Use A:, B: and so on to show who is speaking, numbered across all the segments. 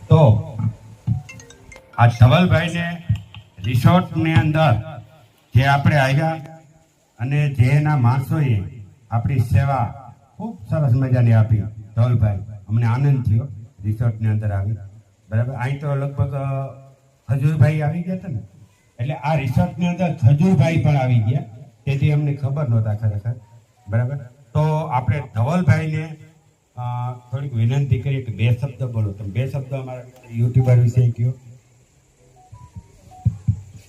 A: તો આ ધવલભાઈને રિસોર્ટની અંદર જે આપણે આવ્યા અને જે એના માણસોએ આપણી સેવા ખૂબ સરસ મજાની આપી. ધવલભાઈ, અમને આનંદ થયો રિસોર્ટની અંદર આવી. બરાબર, અહીં તો લગભગ ખજૂરભાઈ આવી ગયા હતા ને, એટલે આ રિસોર્ટની અંદર ખજૂરભાઈ પણ આવી ગયા, તેથી અમને ખબર નહોતા ખરેખર. બરાબર, તો આપણે ધવલભાઈને થોડીક વિનંતી કરીએ કે 2 શબ્દ બોલો. તમે 2 શબ્દ અમારા યુટ્યુબર વિશે કહો.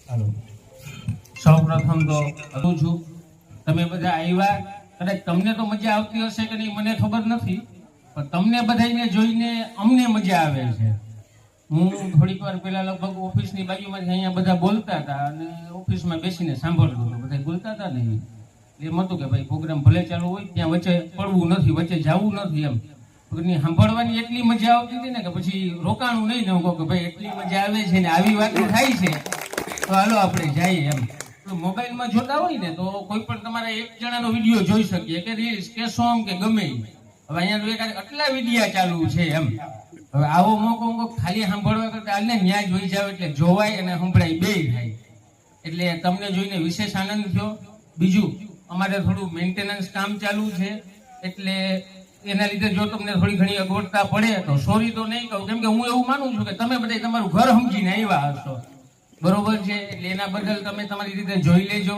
B: હાલો, સૌ પ્રથમ તો કહું છું, તમે બધા આવ્યા, કદાચ તમને તો મજા આવતી હશે કે નહીં મને ખબર નથી, પણ તમને બધાને જોઈને અમને મજા આવે છે. હું થોડીક વાર પહેલા લગભગ ઓફિસની બાજુમાં અહીંયા બધા બોલતા હતા અને ઓફિસમાં બેસીને સાંભળતો હતો. બધા બોલતા હતા ને એમ હતું કે ભાઈ પ્રોગ્રામ ભલે ચાલુ હોય ત્યાં વચ્ચે પડવું નથી, વચ્ચે જવું નથી. એમ સાંભળવાની એટલી મજા આવતી હતી ને કે પછી રોકાણું નહીં. ને હું કહું કે ભાઈ એટલી મજા આવે છે ને આવી વાતો થાય છે તો હાલો આપણે જઈએ. એમ મોબાઈલમાં જોતા હોય ને તો કોઈ પણ તમારા એક જણાનો વિડીયો જોઈ શકીએ કે રીલ્સ કે સોંગ કે ગમે. હવે અહીંયા આટલા વિડીયા ચાલુ છે. એમ હવે આવો મોકો ખાલી સાંભળવા કરતા હાલને ન્યા જોઈ જાવ એટલે જોવાય અને સંભળાય બે થાય. એટલે તમને જોઈને વિશેષ આનંદ થયો. બીજું, અમારે થોડું મેન્ટેનન્સ કામ ચાલુ છે, એટલે એના લીધે જો તમને થોડી ઘણી અગવડતા પડે તો સોરી તો નહીં કહું, કેમ કે હું એવું માનું છું કે તમે બધા તમારું ઘર સમજીને આવ્યા હશો, બરોબર છે? એટલે એના બદલ તમે તમારી રીતે જોઈ લેજો.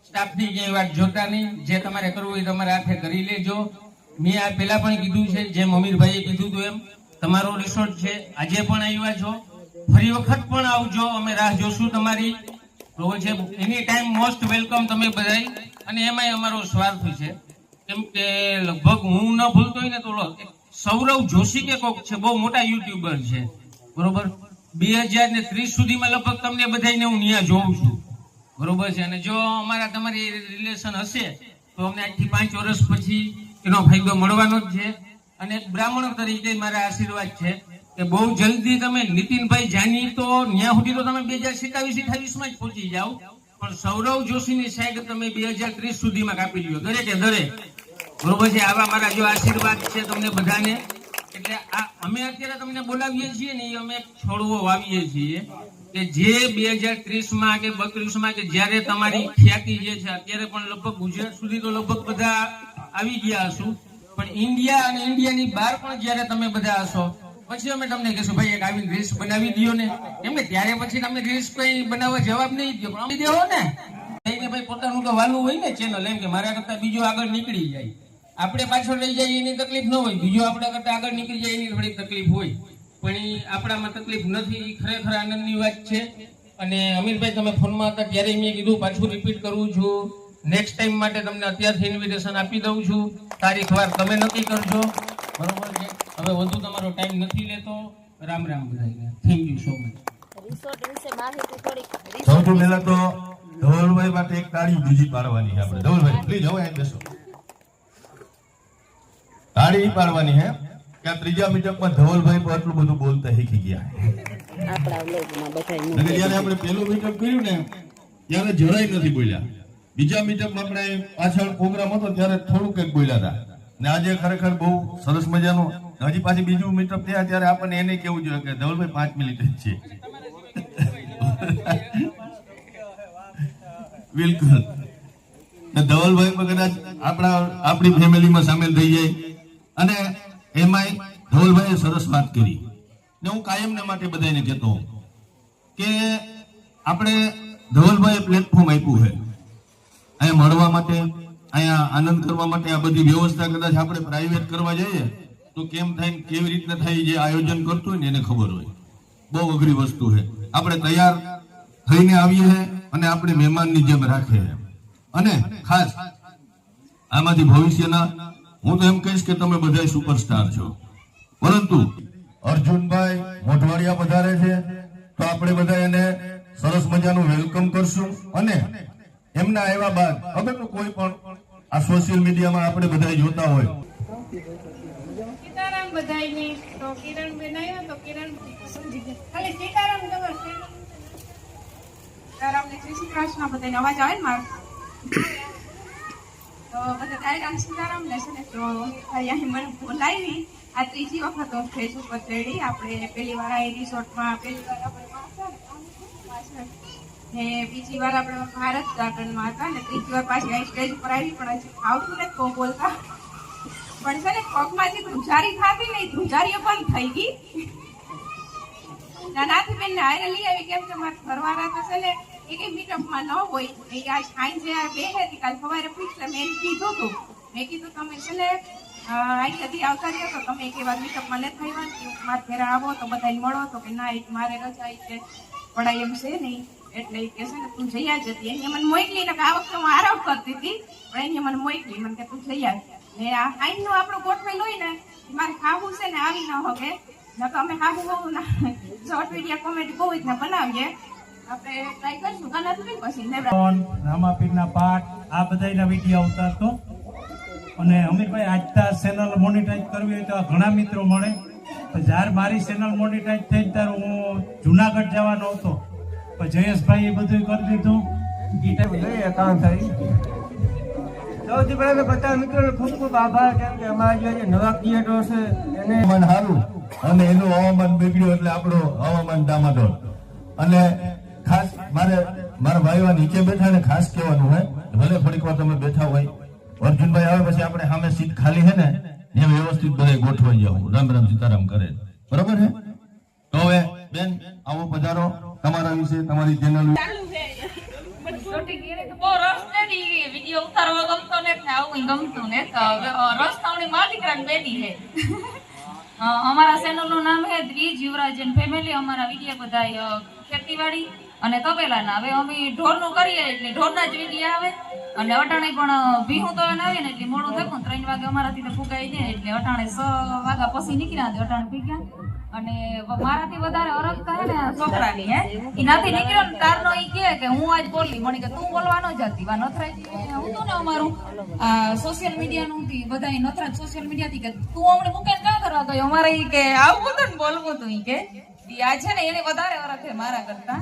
B: સ્ટાફની ક્યાંય વાત જોતા નહીં, જે તમારે કરવું હોય તમારા હાથે કરી લેજો. મેં આ પહેલા પણ કીધું છે, જેમ અમીરભાઈએ કીધું હતું એમ તમારો રિસોર્ટ છે, આજે પણ આવ્યા છો, ફરી વખત પણ આવજો, અમે રાહ જોશું તમારી. બરોબર છે? એની ટાઈમ મોસ્ટ વેલકમ તમે બધાય. અને એમાંય અમારો સ્વાર્થ છે, કેમ કે લગભગ હું ન ભૂલતો હોય ને તો સૌરવ જોશી કે કોક છે, બહુ મોટા યુટ્યુબર છે, બરોબર? 2030 સુધીમાં લગભગ તમને બધાને હું ત્યાં જોઉં છું, બરોબર છે? અને જો અમારા તમારી રિલેશન હશે તો અમને આજથી 5 વર્ષ પછી એનો ફાયદો મળવાનો જ છે. અને એક બ્રાહ્મણ તરીકે મારા આશીર્વાદ છે કે બહુ જલ્દી તમે નીતિનભાઈ જાની તો ત્યાં સુધી તો તમે 2027-28માં જ પહોંચી જાઓ, પણ સૌરવ જોશીની સાઈડ તમે 2030 સુધીમાં કાપી લ્યો, દરેકે દરેક, બરોબર છે? આવા મારા જો આશીર્વાદ છે તમને બધાને. એટલે આ અમે અત્યારે તમને બોલાવીએ છીએ ને, અમે છોડવો વાવીએ છીએ કે જે 2030માં કે 32માં કે જ્યારે તમારી ખ્યાતિ જે છે, અત્યારે પણ લગભગ ગુજરાત સુધી તો લગભગ બધા આવી ગયા હશું, પણ ઇન્ડિયા અને ઇન્ડિયાની બહાર પણ જ્યારે તમે બધા હશો પછી અમે તમને કહીશું ભાઈ એક આવીને રીલ્સ બનાવી દો ને, કેમ કે ત્યારે પછી તમને રીલ્સ કઈ બનાવવા જવાબ નહીં દો, પણ અમે દેવો ને ભાઈ પોતાનું તો વાલું હોય ને ચેનલ, એમ કે મારા કરતા બીજો આગળ નીકળી જાય, આપણે પાછળ લઈ જાય એની તકલીફ ન હોય, બીજો આપણા કરતા આગળ નીકળી જાય એની થોડી તકલીફ હોય, પણ એ આપણામાં તકલીફ નથી. એ ખરેખર આનંદની વાત છે. અને અમીરભાઈ તમે ફોનમાં હતા ત્યારે મેં કીધું, પાછું રિપીટ કરું છું, નેક્સ્ટ ટાઈમ માટે તમને અત્યારથી ઇન્વિટેશન આપી દઉં છું, તારીખ વાર તમે નક્કી કરજો, બરોબર છે? હવે વધુ તમારો ટાઈમ નથી લેતો. રામ રામ બધાને, thank you so much.
C: Resort વિશે માહિતી થોડીક.
D: સૌથી પહેલા તો ધવલભાઈ માટે એક તાળી બીજી પાડવાની છે આપણે. ધવલભાઈ પ્લીઝ હવે અહીં બેસો. તાળી પાડવાની છે કે આ ત્રીજા મીટઅપમાં ધવલભાઈ પર આટલું બધું બોલતા શીખી ગયા.
C: આપણા વ્લોગમાં બધાય
D: જ્યારે આપણે પહેલું મીટઅપ કર્યું ને ત્યારે જરાય નથી બોલ્યા. બીજા મીટઅપમાં આપણે પાછળ પ્રોગ્રામ હતો ત્યારે થોડુંક કંઈક બોલ્યા હતા, ને આજે ખરેખર બહુ સરસ મજાનું. હજી પાછી બીજું મીટઅપ થયા ત્યારે આપણને એને કેવું જોઈએ કે ધવલભાઈ 5 મિનિટ જ છે. બિલકુલ. ધવલભાઈ પણ કદાચ આપણી ફેમિલીમાં સામેલ થઈ જાય. અને એમાંય ધવલભાઈએ સરસ વાત કરી, ને હું કાયમને માટે બધાને કહેતો કે આપણે ધવલભાઈએ પ્લેટફોર્મ આપ્યું છે અહીંયા મળવા માટે, અહીંયા આનંદ કરવા માટે. આ બધી વ્યવસ્થા કદાચ આપણે પ્રાઇવેટ કરવા જઈએ તો કેમ થાય, કેવી રીતના થાય, જે આયોજન કરતું હોય ને એને ખબર હોય. બહુ અઘરી વસ્તુ છે. આપણે તૈયાર થઈને આવીએ છીએ અને આપણે મહેમાનની જેમ રાખીએ છીએ. અને ખાસ આમાંથી ભવિષ્યના હું તો એમ કહીશ કે તમે બધા સુપરસ્ટાર છો, પરંતુ અર્જુનભાઈ મોઢવાડિયા પધારે છે તો આપણે બધા એને સરસ મજાનું વેલકમ કરશું. અને એમના આવ્યા બાદ હવે તો કોઈ પણ આ સોશિયલ મીડિયામાં આપણે બધા જોતા હોય.
E: સીતારામ બધાયને તો કિરણ બેન આવ્યા તો કિરણ સમજી ગયા ખાલી સીતારામ ખબર છે. સીતારામ ને શ્રી કૃષ્ણ બધાને અવાજ આવે ને મારો? તો બધા રામ સીતારામ ને છે ને તો અહીંયા મને બોલાવી આ ત્રીજી વખત હું સ્ટેજ ઉપર ચડી. આપણે પહેલી વાર આ રિસોર્ટમાં પહેલી વાર આપણે પાછળ ને બીજી વાર આપણે ભારત ગાર્ડનમાં હતા ને ત્રીજી વાર પાછી અહીં સ્ટેજ ઉપર આવી. પણ હજી આવતું ને તો બોલતા પણ છે ને પગમાં જે ધ્રુજારી ખાતી ને ધ્રુજારીઓ બંધ થઈ ગઈ. નાનાથી બેન ને હારે લઈ આવી કેમ કે મારા ઘરવાળા તો છે ને એક મીટઅપમાં ન હોય. એ આજ સાંજે બે હતી કાલ સવારે પૂછલે મેં કીધું હતું. મેં કીધું તમે છે ને અહીંયાથી આવતા રહ્યો તો તમે એક વાર મીટઅપમાં નથી આવ્યા મારા ઘરે આવો તો બધાને મળો તો કે ના એક મારે રજા કે પડાય એમ છે નહીં એટલે કે છે ને તું જઈ જ હતી. એને મને મોકલી ને આ વખતે હું આરામ કરતી હતી પણ એને મને મોકલી મને કે તું જઈ આવ ને આ આઈનનું આપણું ગોઠવેલું હોય ને મારે ખાવું છે ને આવી ન હવે ન તો અમે ખાવું હોવું ના શોર્ટ વિડીયો કોમેડી બહુ જ બનાવીએ. આપણે ટ્રાય કરીશું કાના તો પછી
F: રામાપીરના પાઠ આ બધાના વિડીયો ઉતારતો અને અમીરભાઈ આજતા ચેનલ મોનિટાઈઝ કરવી હોય તો આ ઘણા મિત્રો મળે. જ્યારે મારી ચેનલ મોનિટાઈઝ થઈ ત્યારે હું જુનાગઢ જવાનો હતો પણ જયેશભાઈ એ બધું કરી દીધું. એ ટાઈમ લઈએ કામ થઈ. સૌથી પહેલા બધા મિત્રોને ખૂબ ખૂબ આભાર કેમ કે અમારા જે નવા ક્રિએટરો છે એને
D: હવામાન સારું અને એનું હવામાન બગડ્યું એટલે આપણું હવામાન ડામાડોળ. અને ખાસ મારા ભાઈઓ નીચે બેઠા ને ખાસ કહેવાનું હોય ભલે થોડીક વાર તમે બેઠા હોય અર્જુનભાઈ આવે પછી આપણે સામે સીટ ખાલી છે ને એ વ્યવસ્થિત બધે ગોઠવાઈ જવું. રામ રામ સીતારામ કરે બરોબર છે. તો હવે બેન આવો પધારો તમારા વિશે તમારી ચેનલ
G: બહુ રસ નથી વિડીયો ઉતારવા ગમતો ને આવું ગમતું ને રસ થાવણી માં દીકરાને બેટી છે. અમારા ચેનલ નું નામ છે દ્વિજ યુવરાજન ફેમિલી. અમારા વિડીયો બધા ખેતીવાડી અને તબેલાના. હવે અમે ઢોરનું કરીએ એટલે ઢોરના જ વિડીયો આવે અને અટાણે પણ ભીહું તો આવે ને એટલે મોડું થયું 3 વાગે અમારાથી તો ફૂગાઈ જાય એટલે અટાણે 6 વાગ્યા પછી નીકળ્યા અટાણે ભીગ્યા. અને મારાથી વધારે અરગ થાય ને છોકરાની હે ઈ નાથી નીકળ્યો ને તારનો ઈ કે હું આજ બોલી મણી કે તું બોલવાનો જ હતી વા નથરાજી હું તો ને અમારું સોશિયલ મીડિયા નું થી બધા નથરાજ સોશિયલ મીડિયા થી કે તું હમણે મૂકે ક્યાં કરવા ગયો અમારે ઈ કે આવું હતું ને બોલવું તું ઈ કે આ છે ને એને વધારે અરગ છે મારા કરતા.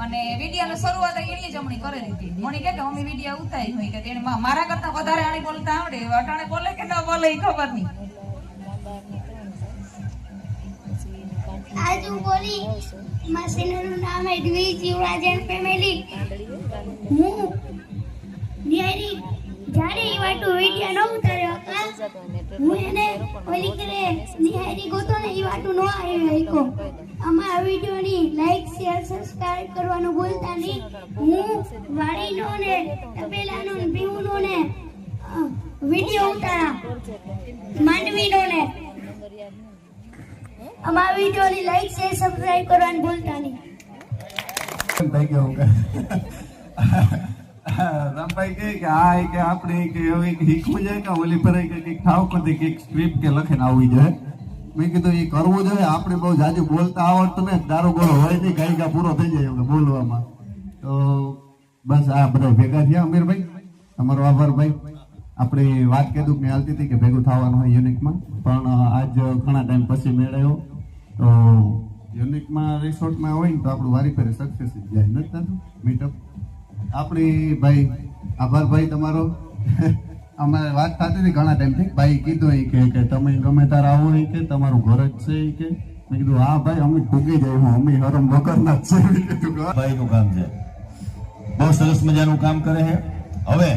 G: અને વિડીયો ની શરૂઆત એની જમણી કરી દીધી. મણી કે અમે વિડીયો ઉતારી હોય કે એને મારા કરતા વધારે આણી બોલતા આવડે અટાણે બોલે કે ન બોલે ઈ ખબર નહીં.
H: आज હું બોલી મારા ચેનલનું નામ છે દ્વિજ યુવરાજન ફેમિલી. હું નિયારી જ્યારે એ વાટો વિડિયો ન ઉતાર્યો હતા હું એને ઓલી કરે નિયારી ગોતો ને એ વાટો ન આવ્યો. અમારા વિડીયોની લાઈક શેર સબસ્ક્રાઇબ કરવાનું ભૂલતા નહીં. હું વાડીનો ને તબેલાનો ને ભીમનો ને વિડીયો ઉતારા માંડવીનો ને અમારા વિડીયોની લાઈક શેર સબસ્ક્રાઇબ કરવાનું ભૂલતા નહીં.
I: રામભાઈ કે આ કે આપણે કે હવે શીખવું જોઈએ કે ઓલી પર કે ખાવ કરતી કે સ્ક્રિપ્ટ કે લખીને આવવી જોઈએ. મેં કીધું એ કરવું જોઈએ. આપણે બહુ જાજુ બોલતા આવડતું ને દારો ગોળો હોય નહીં ગાયકા પૂરો થઈ જાય એમને બોલવામાં. તો બસ આ બધા ભેગા થયા. અમીરભાઈ તમારો આભાર ભાઈ. આપણે વાત કીધું કે હાલતી હતી કે ભેગું થવાનું હોય યુનિકમાં પણ આજ ઘણા ટાઈમ પછી મેળવ્યો. તો યુનિકમાં રિસોર્ટમાં હોય ને તો આપણું વારી ફેરે સક્સેસ જ જાય નથી થતું મીટઅપ. આપણી ભાઈ આભાર ભાઈ તમારો. અમારે વાત થતી હતી ઘણા ટાઈમથી ભાઈ કીધું કે તમે ગમે ત્યારે આવો કે તમારું ઘર જ છે કે મેં કીધું હા ભાઈ અમે ભૂગી જાય હું અમે હરમ વગરના જ છે.
D: ભાઈ નું કામ છે બહુ સરસ મજાનું કામ કરે છે. હવે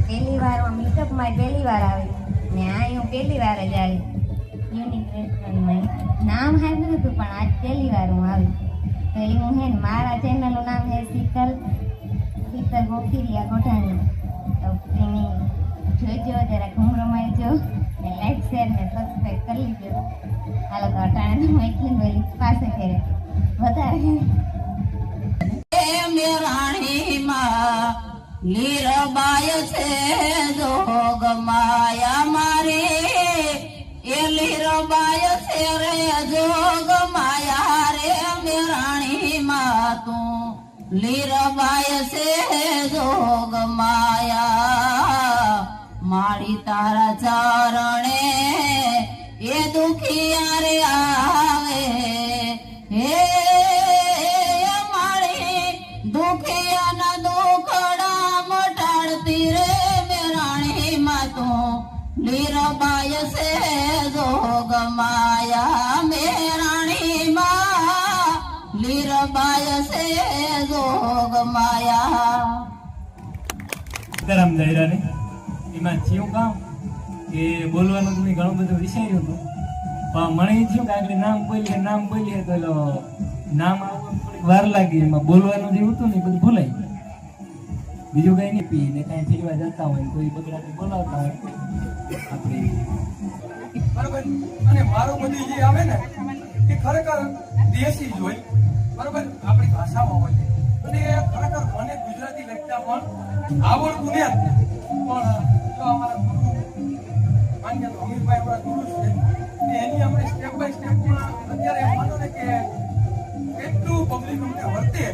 H: પહેલી વાર મીટઅપમાં પહેલી વાર આવી ને આ હું પહેલી વાર જ આવી યુનિક રેસ્ટોરન્ટમાં. નામ સાંભળ્યું હતું પણ આજ પહેલી વાર હું આવી. તો એ હું હે ને મારા ચેનલનું નામ છે શીતલ ગોખીરિયા ગોઠાણી. તો એને જોઈજો જરાક હું રમાઈજો ને લાઈક શેર ને સબસ્ક્રાઈબ કરી લીજો. હાલો તો અટાણે તો હું એટલી બોલી પાસે કરે વધારે
G: રાણીમાં લીરબાય છે જોગ માયા મારે એ લીરબાય છે રે જોગ માયા રે મેરાણીમાં તું લીરબાય છે જોગ માયા મારી તારા ચરણે એ દુખિયા રે આવે હે મારી દુખિયાના દુખડા મટાડતી
J: બાય છે જોગ માયા.
K: સીતારામ જાહેરાને એમાં થયું કામ કે બોલવાનું તો મેં ઘણું બધું વિચાર્યું હતું, પણ મને એ થયું કે આગળ નામ બોલીએ તો એલો નામ આવવાનું થોડીક વાર લાગી, એમાં બોલવાનું જે હતું ને એ બધું ભૂલાઈ ગયું. બીજું કઈ નહીં, પી ને કઈ ફેરવા જતા હોય કોઈ બગડાટી બોલાવતા હોય આપણે
L: બરાબર. અને મારું બધી જે આવે ને એ ખરેખર દેશી જ હોય, બરાબર, આપણી ભાષામાં હોય. અને ખરેખર મને ગુજરાતી લખતા પણ આવડતું ને પણ જો અમારા ગુરુ માન્ય અમીરભાઈ આપણા ગુરુ છે કે એની આપણે સ્ટેપ બાય સ્ટેપ અત્યારે એમ માનો ને કે એટલું પબ્લિક અમને વર્તે